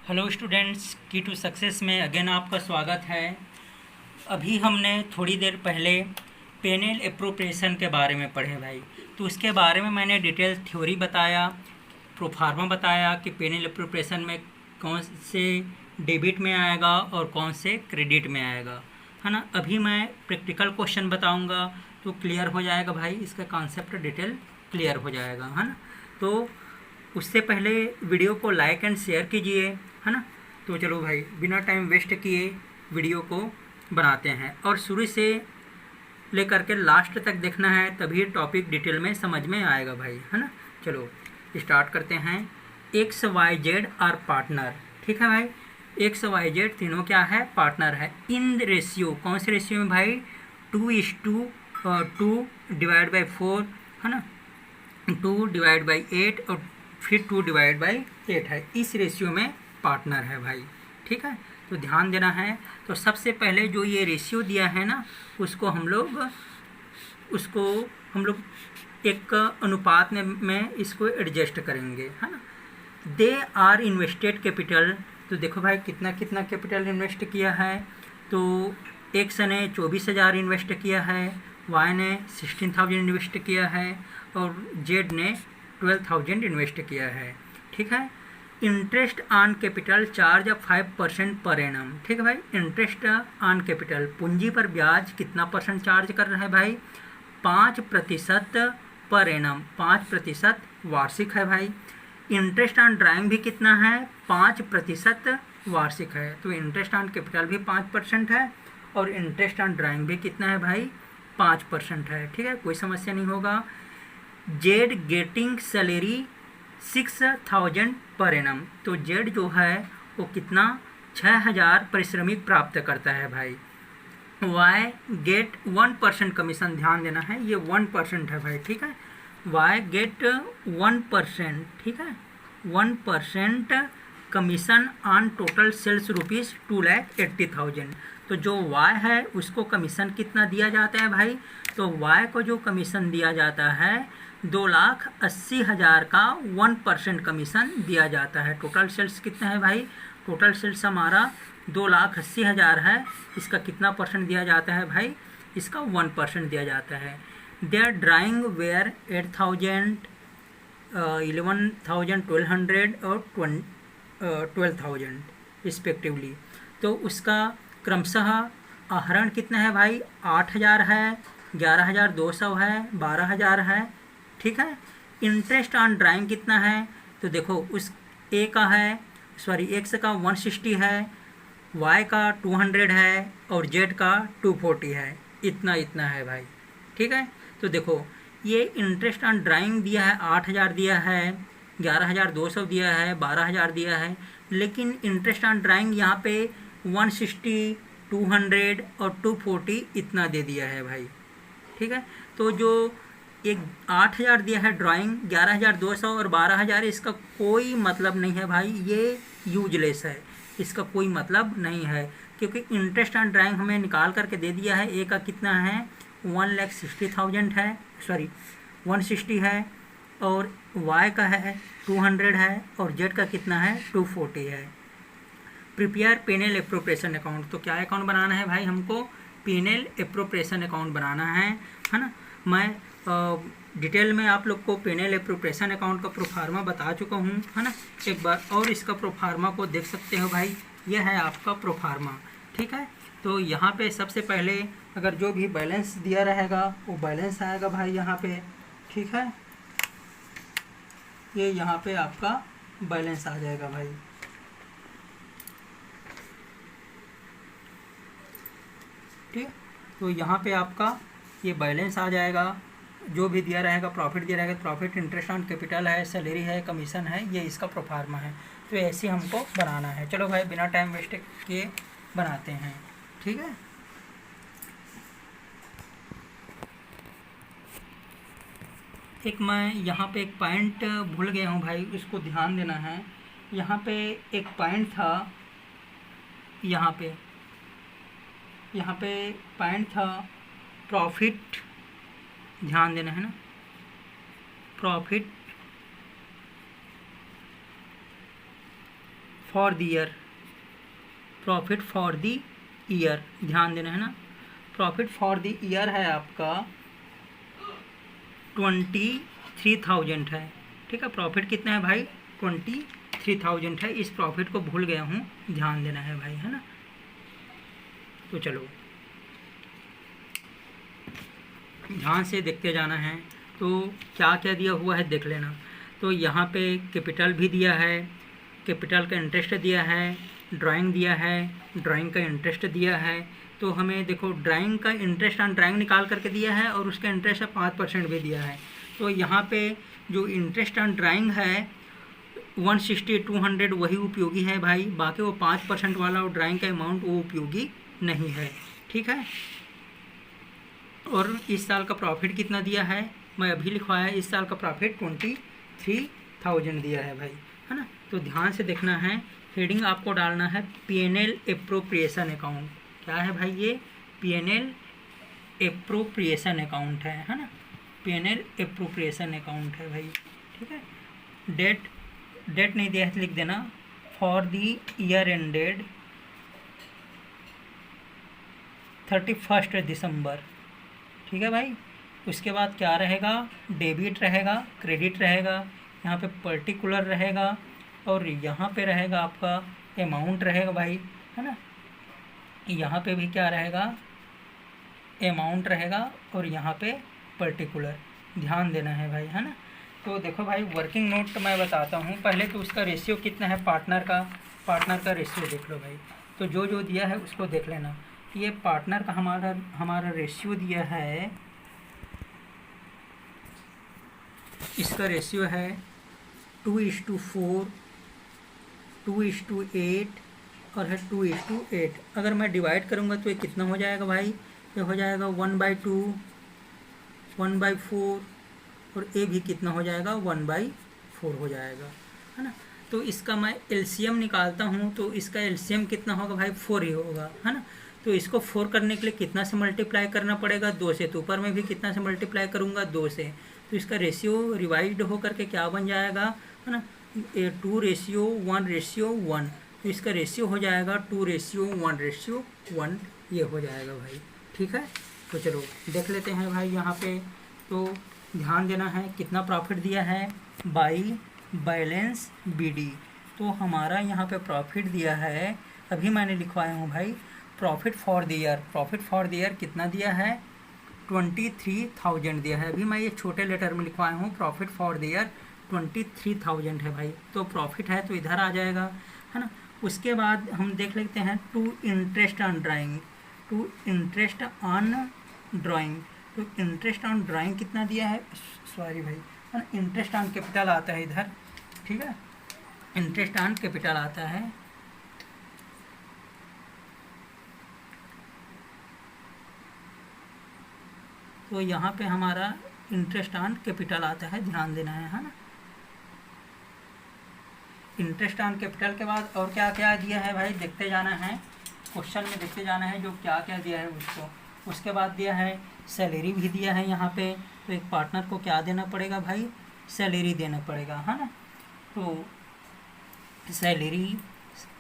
Hello students, की to success में again आपका स्वागत है। अभी हमने थोड़ी देर पहले पेनल एप्रोप्रिएशन के बारे में पढ़े भाई। तो उसके बारे में मैंने डिटेल थ्योरी बताया, प्रोफार्मा बताया कि पेनल एप्रोप्रिएशन में कौन से डेबिट में आएगा और कौन से क्रेडिट में आएगा, है ना। अभी मैं प्रैक्टिकल क्वेश्चन बताऊंगा तो क्लियर हो जाएगा भाई, इसका कॉन्सेप्ट डिटेल क्लियर हो जाएगा, है ना। तो उससे पहले वीडियो को लाइक एंड शेयर कीजिए, है ना। तो चलो भाई, बिना टाइम वेस्ट किए वीडियो को बनाते हैं और शुरू से लेकर के लास्ट तक देखना है, तभी टॉपिक डिटेल में समझ में आएगा भाई, है ना। चलो स्टार्ट करते हैं। X Y Z are partner, ठीक है भाई। एक्स वाई जेड तीनों क्या है, पार्टनर है। इन रेशियो, कौन से रेशियो में भाई, 2:2 डिवाइड बाई 4, है ना। 2/8 और फिर 2/8 है, इस रेशियो में पार्टनर है भाई, ठीक है। तो ध्यान देना है। तो सबसे पहले जो ये रेशियो दिया है ना, उसको हम लोग एक अनुपात में इसको एडजस्ट करेंगे, है ना। दे आर इन्वेस्टेड कैपिटल, तो देखो भाई कितना कितना कैपिटल इन्वेस्ट किया है। तो एक्स ने 24,000 इन्वेस्ट किया है, वाई ने 16,000 इन्वेस्ट किया है और जेड ने 12,000 इन्वेस्ट किया है, ठीक है। Interest on capital charge 5% per annum, ठीक है भाई। इंटरेस्ट ऑन कैपिटल, पूंजी पर ब्याज कितना परसेंट चार्ज कर रहा है भाई, 5% पर एनम, 5% वार्षिक है भाई। इंटरेस्ट ऑन ड्राइंग भी कितना है, 5% वार्षिक है। तो इंटरेस्ट ऑन कैपिटल भी 5% है और इंटरेस्ट ऑन ड्राइंग भी कितना है भाई, 5% है, ठीक है। कोई समस्या नहीं होगा। Z getting salary 6,000 per annum, तो जेड जो है वो कितना, 6,000 पारिश्रमिक प्राप्त करता है भाई। वाई गेट 1% कमीशन, ध्यान देना है ये 1% है भाई, ठीक है। वाई गेट 1%, ठीक है, 1% commission on total sales rupees 2,80,000। तो जो वाई है उसको कमीशन कितना दिया जाता है भाई, तो वाई को जो कमीशन दिया जाता है 2,80,000 का 1% कमीशन दिया जाता है। टोटल सेल्स कितना है भाई, टोटल सेल्स हमारा 2,80,000 है, इसका कितना परसेंट दिया जाता है भाई, इसका 1% दिया जाता है। देयर ड्राइंग वेयर 8,000, 11,000, 1,200 और 12,000 रिस्पेक्टिवली। तो उसका क्रमशः आहरण कितना है भाई, 8,000 है, 11,200 है, 12,000 है, ठीक है। इंटरेस्ट ऑन ड्राइंग कितना है, तो देखो उस ए का है, सॉरी एक्स का 160 है, वाई का 200 है और जेड का 240 है, इतना इतना है भाई, ठीक है। तो देखो ये इंटरेस्ट ऑन ड्राइंग दिया है, 8,000 दिया है, 11,200 दिया है, 12,000 दिया है, लेकिन इंटरेस्ट ऑन ड्राइंग यहाँ पे 160, 200 और 240 इतना दे दिया है भाई, ठीक है। तो जो एक 8,000 दिया है ड्राइंग, 11,200 और 12,000, इसका कोई मतलब नहीं है भाई, ये यूजलेस है, इसका कोई मतलब नहीं है, क्योंकि इंटरेस्ट ऑन ड्राइंग हमें निकाल करके दे दिया है। ए का कितना है, 1,60,000 है, सॉरी 160 है, और वाई का है 200 है और जेड का कितना है 240 है। प्रिपेयर पेनल एप्रोप्रिएशन अकाउंट, तो क्या अकाउंट बनाना है भाई, हमको पेनल एप्रोप्रिएशन अकाउंट बनाना है ना। मैं डिटेल में आप लोग को पेनल एप्रोप्रिएशन अकाउंट का प्रोफार्मा बता चुका हूँ, है ना। एक बार और इसका प्रोफार्मा को देख सकते हो भाई, यह है आपका प्रोफार्मा, ठीक है। तो यहाँ पे सबसे पहले अगर जो भी बैलेंस दिया रहेगा वो बैलेंस आएगा भाई यहाँ पे, ठीक है। ये यहाँ पे आपका बैलेंस आ जाएगा भाई, ठीक। तो यहाँ पे आपका ये बैलेंस आ जाएगा, जो भी दिया रहेगा, प्रॉफिट दिया रहेगा, प्रॉफिट, इंटरेस्ट ऑन कैपिटल है, सैलरी है, कमीशन है, ये इसका प्रोफार्मा है। तो ऐसे हमको बनाना है। चलो भाई बिना टाइम वेस्ट किए बनाते हैं, ठीक है। एक मैं यहाँ पे एक पॉइंट भूल गया हूँ भाई, उसको ध्यान देना है। यहाँ पे एक पॉइंट था, यहाँ पे पॉइंट था प्रॉफिट, ध्यान देना है ना, profit for the year, profit for the year, ध्यान देना है ना, प्रॉफिट फॉर द ईयर है आपका 23,000 है। ठीक है, प्रॉफिट कितना है भाई? 23,000 है। इस प्रॉफिट को भूल गया हूँ, ध्यान देना है भाई, है ना। तो चलो ध्यान से देखते जाना है। तो क्या क्या दिया हुआ है देख लेना। तो यहाँ पे कैपिटल भी दिया है, कैपिटल का इंटरेस्ट दिया है, ड्राइंग दिया है, ड्राइंग का इंटरेस्ट दिया है। तो हमें देखो ड्राइंग का इंटरेस्ट ऑन ड्राइंग निकाल करके दिया है और उसका इंटरेस्ट 5% भी दिया है। तो यहाँ पे जो इंटरेस्ट ऑन ड्राइंग है 160 200 वही उपयोगी है भाई, बाकी वो 5% वाला और ड्राइंग का अमाउंट वो उपयोगी नहीं है। ठीक है, और इस साल का प्रॉफिट कितना दिया है मैं अभी लिखवाया, इस साल का प्रॉफिट 23,000 दिया है भाई, है ना। तो ध्यान से देखना है, हेडिंग आपको डालना है पीएनएल एप्रोप्रिएशन अकाउंट। क्या है भाई? ये पीएनएल एप्रोप्रिएशन अकाउंट है ना, पीएनएल एप्रोप्रिएशन अकाउंट है भाई। ठीक है, डेट नहीं दिया है तो लिख देना फॉर द ईयर एंडेड 31 दिसंबर। ठीक है भाई, उसके बाद क्या रहेगा? डेबिट रहेगा, क्रेडिट रहेगा, यहाँ पे पर्टिकुलर रहेगा और यहाँ पे रहेगा आपका अमाउंट रहेगा भाई, है ना। यहाँ पे भी क्या रहेगा? अमाउंट रहेगा और यहाँ पे पर्टिकुलर, ध्यान देना है भाई, है ना। तो देखो भाई वर्किंग नोट मैं बताता हूँ पहले। तो उसका रेशियो कितना है पार्टनर का रेशियो देख लो भाई। तो जो दिया है उसको देख लेना। ये पार्टनर का हमारा रेशियो दिया है, इसका रेशियो है 2:4, 2:8 और है 2:8। अगर मैं डिवाइड करूँगा तो ये कितना हो जाएगा भाई? ये हो जाएगा 1/2, 1/4 और ए भी कितना हो जाएगा? 1/4 हो जाएगा, है ना। तो इसका मैं एलसीएम निकालता हूँ तो इसका एलसीएम कितना होगा भाई? 4 ही होगा, है ना। तो इसको 4 करने के लिए कितना से मल्टीप्लाई करना पड़ेगा? 2 से। तो ऊपर में भी कितना से मल्टीप्लाई करूँगा? 2 से। तो इसका रेशियो रिवाइज्ड होकर के क्या बन जाएगा, है ना? 2:1:1। तो इसका रेशियो हो जाएगा 2:1:1, ये हो जाएगा भाई। ठीक है, तो चलो देख लेते हैं भाई यहाँ पे। तो ध्यान देना है कितना प्रॉफिट दिया है बाई बैलेंस बीडी। तो हमारा यहाँ पे प्रॉफिट दिया है, अभी मैंने लिखवाया हूँ भाई, profit for the year. Profit for the year कितना दिया है? 23,000 दिया है। अभी मैं ये छोटे लेटर में लिखवाया हूँ, प्रॉफिट फॉर द ईयर 23,000 है भाई। तो प्रॉफिट है तो इधर आ जाएगा, है ना। उसके बाद हम देख लेते हैं to interest on drawing. To interest on drawing, तो इंटरेस्ट ऑन ड्राइंग कितना दिया है? सॉरी भाई, है ना, इंटरेस्ट ऑन कैपिटल आता है इधर। ठीक है, इंटरेस्ट ऑन कैपिटल आता है। तो यहाँ पे हमारा इंटरेस्ट ऑन कैपिटल आता है, ध्यान देना है ना। इंटरेस्ट ऑन कैपिटल के बाद और क्या क्या दिया है भाई देखते जाना है, क्वेश्चन में देखते जाना है जो क्या क्या दिया है उसको। उसके बाद दिया है सैलरी भी दिया है यहाँ पे। तो एक पार्टनर को क्या देना पड़ेगा भाई? सैलरी देना पड़ेगा, है ना। तो सैलरी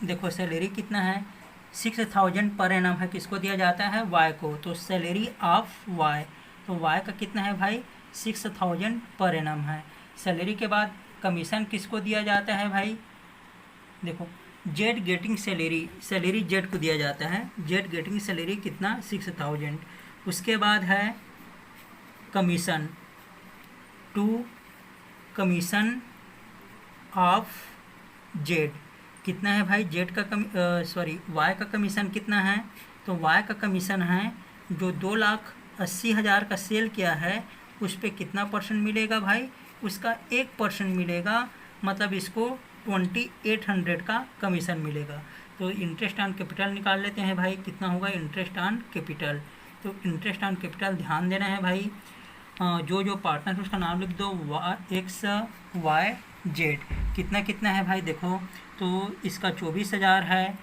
देखो, सैलरी कितना है? 6,000 पर एनम है। किसको दिया जाता है? वाई को। तो सैलरी ऑफ वाई, तो वाई का कितना है भाई? 6,000 पर एनम है। सैलरी के बाद कमीशन किसको दिया जाता है भाई? देखो Z getting salary, salary Z को दिया जाता है। जेड गेटिंग सैलरी कितना? 6,000। उसके बाद है commission, to commission of Z कितना है भाई? जेड का वाई का कमीशन कितना है? तो वाई का कमीशन है जो 2,80,000 का सेल किया है उस पर कितना परसेंट मिलेगा भाई? उसका 1% मिलेगा, मतलब इसको 2,800 का कमीशन मिलेगा। तो इंटरेस्ट ऑन कैपिटल निकाल लेते हैं भाई, कितना होगा इंटरेस्ट ऑन कैपिटल? तो इंटरेस्ट ऑन कैपिटल ध्यान देना है भाई, जो पार्टनर है उसका नाम लिख दो, एक्स वाई जेड। कितना कितना है भाई? देखो तो इसका 24,000 है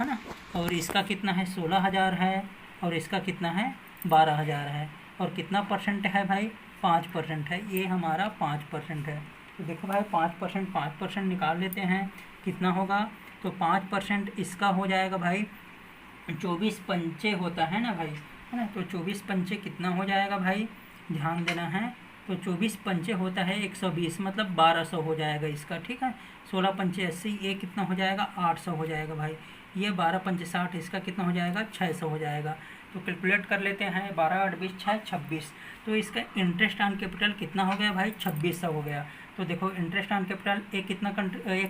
ना, और इसका कितना है? 16,000 है, और इसका कितना है? 12,000 है। और कितना परसेंट है भाई? 5% है। ये हमारा 5% है। तो देखो भाई 5% निकाल लेते हैं, कितना होगा? तो 5% इसका हो जाएगा भाई 24 पंचे होता है ना भाई, है ना। तो 24 पंचे कितना हो जाएगा भाई, ध्यान देना है। तो 24 पंचे होता है 120, मतलब 1200 हो जाएगा इसका, ठीक है। 16 पंचे 80, ये कितना हो जाएगा 800 हो जाएगा भाई। ये 12 पंचे 60, इसका कितना हो जाएगा 600 हो जाएगा। तो कैलकुलेट कर लेते हैं, 12 8 20 6 26। तो इसका इंटरेस्ट ऑन कैपिटल कितना हो गया भाई 2600 हो गया। तो देखो इंटरेस्ट ऑन कैपिटल एक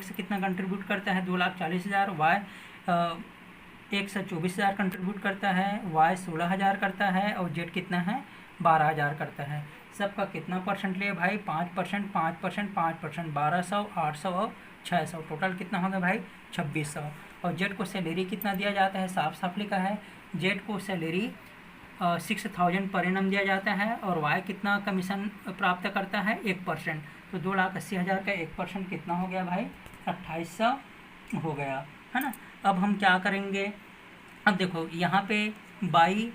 से कितना कंट्रीब्यूट करता है 2,40,000, वाई 1,24,000 कंट्रीब्यूट करता है, वाई 16,000 करता है, और जेड कितना है 12,000 करता है। सबका कितना परसेंट लिए भाई 5%, 5%, 5%, 1200, 800 और 600, टोटल कितना हो गया भाई 2600। और जेड को सैलरी कितना दिया जाता है, साफ साफ लिखा है, जेड को सैलरी 6,000 पर एनम दिया जाता है, और वाई कितना कमीशन प्राप्त करता है 1%। तो 2,80,000 का 1% कितना हो गया भाई 2800 हो गया, है ना। अब हम क्या करेंगे, अब देखो यहाँ पे बाई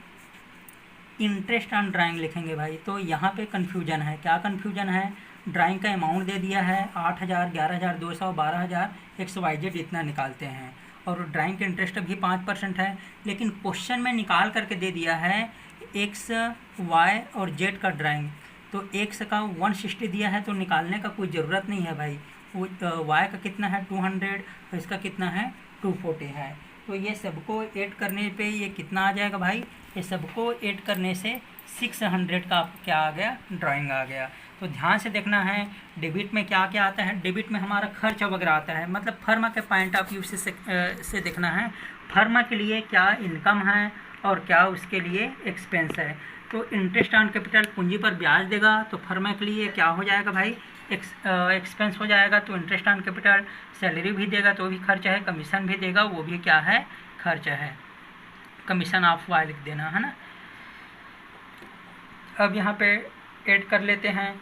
इंटरेस्ट ऑन ड्राइंग लिखेंगे भाई। तो यहाँ पे कन्फ्यूजन है, क्या कन्फ्यूजन है, ड्राइंग का अमाउंट दे दिया है 8,000, 11,200, 12,000, XYZ इतना निकालते हैं, और ड्राइंग का इंटरेस्ट भी 5% है। लेकिन क्वेश्चन में निकाल करके दे दिया है एक्स, वाई और जेड का ड्राइंग। तो एक्स का 160 दिया है, तो निकालने का कोई ज़रूरत नहीं है भाई। वो वाई का कितना है 200, और इसका कितना है 240 है। तो ये सबको ऐड करने पे ये कितना आ जाएगा भाई, ये सबको ऐड करने से 600 का क्या आ गया, ड्राइंग आ गया। तो ध्यान से देखना है, डेबिट में क्या क्या आता है, डेबिट में हमारा खर्च वगैरह आता है, मतलब फर्म के पॉइंट ऑफ व्यू से देखना है, फर्म के लिए क्या इनकम है और क्या उसके लिए एक्सपेंस है। तो इंटरेस्ट ऑन कैपिटल पूंजी पर ब्याज देगा, तो फर्म के लिए क्या हो जाएगा भाई एक्सपेंस हो जाएगा। तो इंटरेस्ट ऑन कैपिटल सैलरी भी देगा तो भी खर्च है, कमीशन भी देगा वो भी क्या है खर्च है, कमीशन ऑफ वाई लिख देना, है ना। अब यहाँ पे ऐड कर लेते हैं,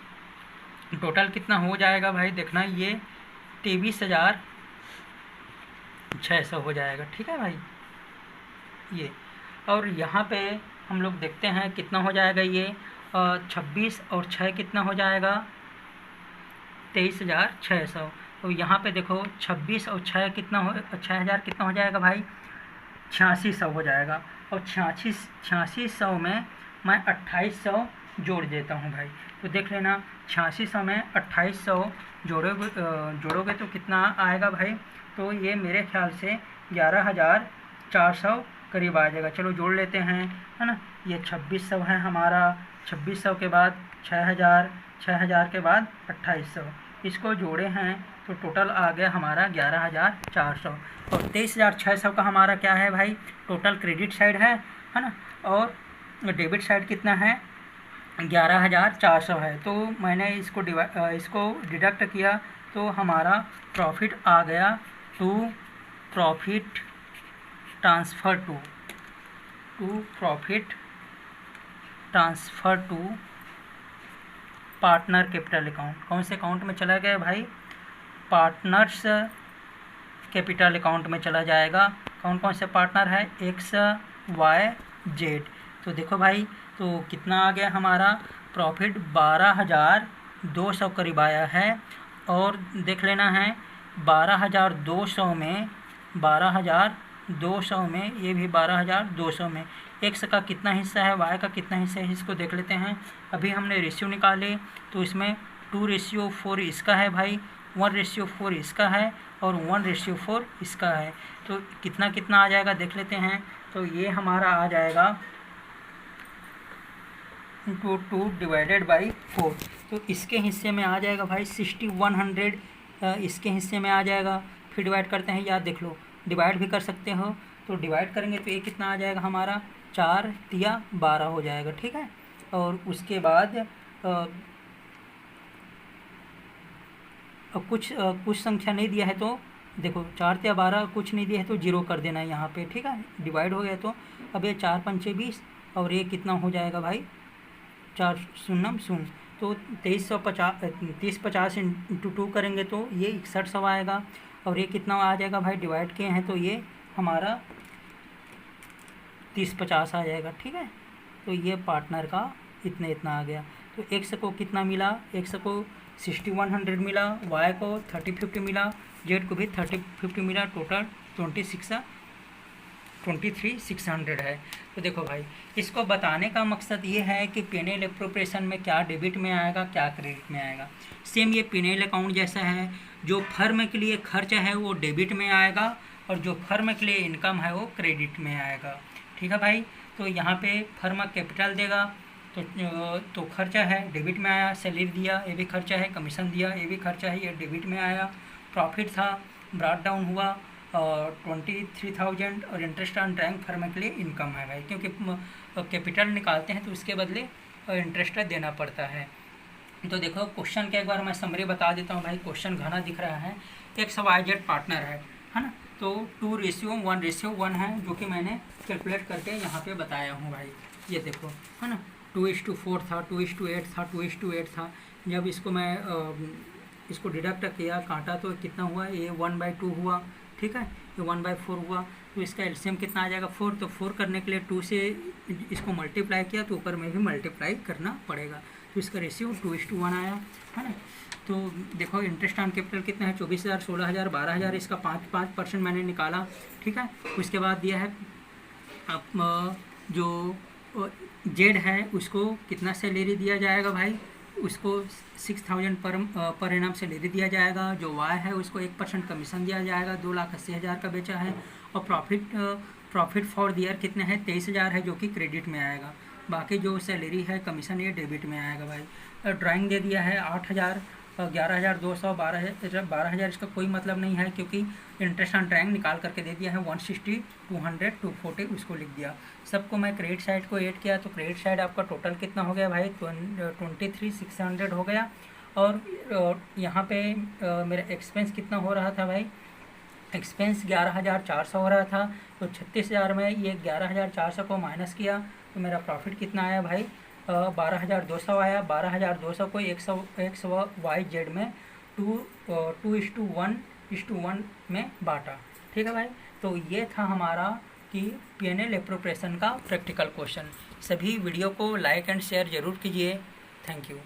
टोटल कितना हो जाएगा भाई देखना, ये 23,600 हो जाएगा, ठीक है भाई ये। और यहाँ पे हम लोग देखते हैं कितना हो जाएगा, ये 26 और 6 कितना हो जाएगा 23,600। तो यहाँ पे देखो 26 और 6 कितना हो 6,000 कितना हो जाएगा भाई 8600 हो जाएगा। और 8600 में मैं 2800 जोड़ देता हूँ भाई। तो देख लेना 8600 में 2800 जोड़ोगे तो कितना आएगा भाई, तो ये मेरे ख्याल से 11,400 करीब आ जाएगा। चलो जोड़ लेते हैं, है ना। ये 2600 है हमारा, 2600 के बाद 6,000, 6,000 के बाद 2800, इसको जोड़े हैं तो टोटल आ गया हमारा 11,400। और 23,600 का हमारा क्या है भाई, टोटल क्रेडिट साइड है ना। और डेबिट साइड कितना है 11,400 है। तो मैंने इसको डिडक्ट किया तो हमारा प्रॉफिट आ गया to profit transfer to partner capital account. कौन से अकाउंट में चला गया भाई, पार्टनर्स कैपिटल अकाउंट में चला जाएगा। कौन कौन से पार्टनर है, एक्स, वाई, जेड। तो देखो भाई तो कितना आ गया हमारा प्रॉफिट 12,200 करीब आया है। और देख लेना है 12,200 में ये भी 12,200 में एक्स का कितना हिस्सा है, वाई का कितना हिस्सा है, इसको देख लेते हैं। अभी हमने रेशियो निकाले तो इसमें 2:4 इसका है भाई, 1:4 इसका है, और 1:4 इसका है। तो कितना कितना आ जाएगा देख लेते हैं। तो ये हमारा आ जाएगा 2 डिवाइडेड बाई 4। तो इसके हिस्से में आ जाएगा भाई 60/100, इसके हिस्से में आ जाएगा। फिर डिवाइड करते हैं, याद देख लो, डिवाइड भी कर सकते हो। तो डिवाइड करेंगे तो ये कितना आ जाएगा हमारा 4 या 12 हो जाएगा, ठीक है। और उसके बाद कुछ संख्या नहीं दिया है तो देखो 4 या 12 कुछ नहीं दिया है तो 0 कर देना है यहाँ पे, ठीक है। डिवाइड हो गया तो अब ये 4 पंचे 20, और ये कितना हो जाएगा भाई 4 शून्यम शून्य। तो 3050 इंटू 2 करेंगे तो ये 6100 आएगा। और ये कितना आ जाएगा भाई, डिवाइड किए हैं तो ये हमारा 3050 आ जाएगा, ठीक है। तो ये पार्टनर का इतना आ गया। तो एक्स को कितना मिला, एक्स को 6100 मिला, वाई को 3050 मिला, जेड को भी 3050 मिला, टोटल 23,600 है। तो देखो भाई, इसको बताने का मकसद ये है कि P&L एप्रोप्रिएशन में क्या डेबिट में आएगा, क्या क्रेडिट में आएगा। सेम ये P&L अकाउंट जैसा है, जो फर्म के लिए खर्च है वो डेबिट में आएगा और जो फर्म के लिए इनकम है वो क्रेडिट में आएगा। ठीक है भाई। तो यहाँ पे फर्म कैपिटल देगा तो खर्चा है डेबिट में आया, सैलरी दिया ये भी खर्चा है, कमीशन दिया ये भी खर्चा है, ये डेबिट में आया। प्रॉफिट था, ब्रॉट डाउन हुआ 23,000 और इंटरेस्ट ऑन ड्राइंग फर्म के लिए इनकम है भाई, क्योंकि कैपिटल निकालते हैं तो उसके बदले इंटरेस्ट देना पड़ता है। तो देखो क्वेश्चन के एक बार मैं समरी बता देता हूँ भाई। क्वेश्चन घना दिख रहा है, XYZ पार्टनर है ना, तो 2:1:1 है, जो कि मैंने कैलकुलेट करके यहाँ पे बताया हूँ भाई। ये देखो है ना, 2:4 था, 2:8 था, 2:8 था। जब इसको मैं इसको डिडक्ट किया, काटा, तो कितना हुआ, ये 1/2 हुआ। ठीक है, ये 1/4 हुआ। तो इसका एलसीएम कितना आ जाएगा 4। तो 4 करने के लिए 2 से इसको मल्टीप्लाई किया तो ऊपर में भी मल्टीप्लाई करना पड़ेगा। तो इसका रेशियो 2:1 आया है ना। तो देखो इंटरेस्ट ऑन कैपिटल कितना है, 24,000, 16,000, 12,000, इसका 5% मैंने निकाला। ठीक है, उसके बाद दिया है अब जो जेड है उसको कितना सैलरी दिया जाएगा भाई, उसको 6,000 पर एनम सैलरी दिया जाएगा। जो वाई है उसको 1% कमीशन दिया जाएगा, 2,80,000 का बेचा है। और प्रॉफिट फॉर द ईयर कितने हैं, 23,000 है, जो कि क्रेडिट में आएगा। बाकी जो सैलरी है कमीशन ये डेबिट में आएगा भाई। ड्राइंग दे दिया है 8,000, 11,200, 12,000। इसका कोई मतलब नहीं है, क्योंकि इंटरेस्ट ऑन ड्राइंग निकाल करके दे दिया है 160, 200, 240 उसको लिख दिया। सबको मैं क्रेडिट साइड को ऐड किया तो क्रेडिट साइड आपका टोटल कितना हो गया भाई, 23,600 हो गया। और यहाँ पे मेरा एक्सपेंस कितना हो रहा था भाई, एक्सपेंस 11,400 हो रहा था। तो 36,000 में ये 11,400 को माइनस किया तो मेरा प्रॉफिट कितना आया भाई, 12,200 आया। 12,200 को 100 में 2:1 में बांटा। ठीक है भाई। तो ये था हमारा कि P&L एप्रोप्रिएशन का प्रैक्टिकल क्वेश्चन। सभी वीडियो को लाइक एंड शेयर ज़रूर कीजिए। Thank you.